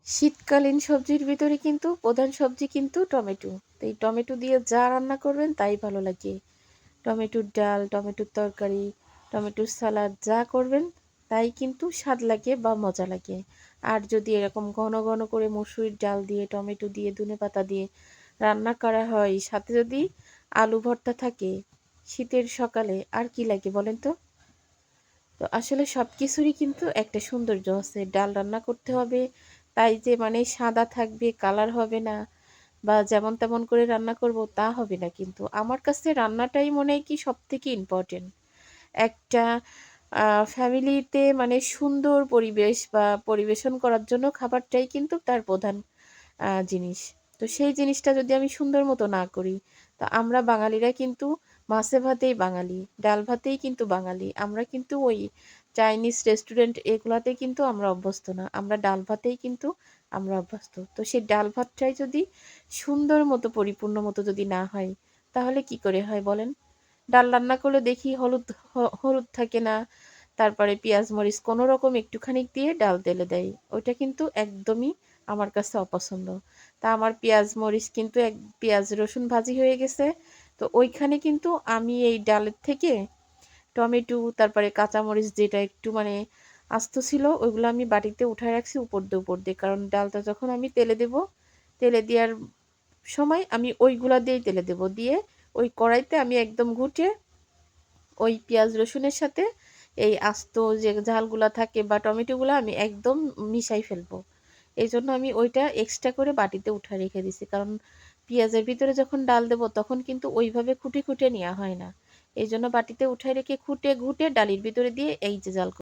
শীতকালীন সবজির ভিতরে কিন্তু প্রধান সবজি কিন্তু টমেটো। তো এই টমেটো দিয়ে যা রান্না করবেন তাই ভালো লাগে। টমেটোর ডাল, টমেটোর তরকারি, টমেটোর সালাদ যা করবেন তাই কিন্তু স্বাদ লাগে বা মজা লাগে। আর যদি এরকম ঘন ঘন করে মসুরির ডাল দিয়ে, টমেটো দিয়ে, ধনেপাতা দিয়ে রান্না করা হয়, সাথে যদি আলু ভর্তা থাকে শীতের সকালে, আর কি লাগে বলেন তো? তো আসলে সব কিছুরই কিন্তু একটা সৌন্দর্য আছে। ডাল রান্না করতে হবে, তাই যে মানে সাদা থাকবে, কালার হবে না, বা যেমন তেমন করে রান্না করব তা হবে না কিন্তু। আমার কাছে রান্নাটাই মনে হয় কি সবথেকে ইম্পর্টেন্ট। একটা ফ্যামিলিতে মানে সুন্দর পরিবেশ বা পরিবেশন করার জন্য খাবারটাই কিন্তু তার প্রধান জিনিস। তো সেই জিনিসটা যদি আমি সুন্দর মতো না করি, তো আমরা বাঙালিরা কিন্তু মাছে ভাতেই বাঙালি, ডাল ভাতেই কিন্তু বাঙালি। আমরা কিন্তু ওই চাইনিজ রেস্টুরেন্ট এগুলাতে কিন্তু আমরা অভ্যস্ত না। আমরা ডাল ভাতেই কিন্তু আমরা অভ্যস্ত। তো সেই ডাল ভাতটাই যদি সুন্দর মতো পরিপূর্ণ মতো যদি না হয়, তাহলে কি করে হয় বলেন? ডাল রান্না করলে দেখি হলুদ থাকে না, তারপরে পেঁয়াজ মরিচ কোনো রকম একটুখানি দিয়ে ডাল তেলে দেয়। ওইটা কিন্তু একদমই আমার কাছে অপছন্দ। তা আমার পেঁয়াজ মরিচ কিন্তু পেঁয়াজ রসুন ভাজি হয়ে গেছে। তো ওইখানে কিন্তু আমি এই ডালের থেকে টমেটো, তারপরে কাঁচামরিচ যেটা একটু মানে আস্ত ছিল ওইগুলো আমি বাটিতে উঠায় রাখছি উপর দিয়ে। কারণ ডালটা যখন আমি তেলে দেব, তেলে দেওয়ার সময় আমি ওইগুলা দিয়েই তেলে দেব। দিয়ে ওই কড়াইতে আমি একদম ঘুটে ওই পেঁয়াজ রসুনের সাথে এই আস্ত যে ঝালগুলা থাকে বা টমেটোগুলা আমি একদম মিশাই ফেলবো। এই জন্য আমি ওইটা এক্সট্রা করে বাটিতে উঠায় রেখে দিছি। কারণ পেঁয়াজের ভিতরে যখন ডাল দেব তখন কিন্তু ওইভাবে খুঁটে নেওয়া হয় না। এই জন্য বাটিতে উঠায় রেখে খুঁটে ঘুটে ডালির ভিতরে দিয়ে এই যে জাল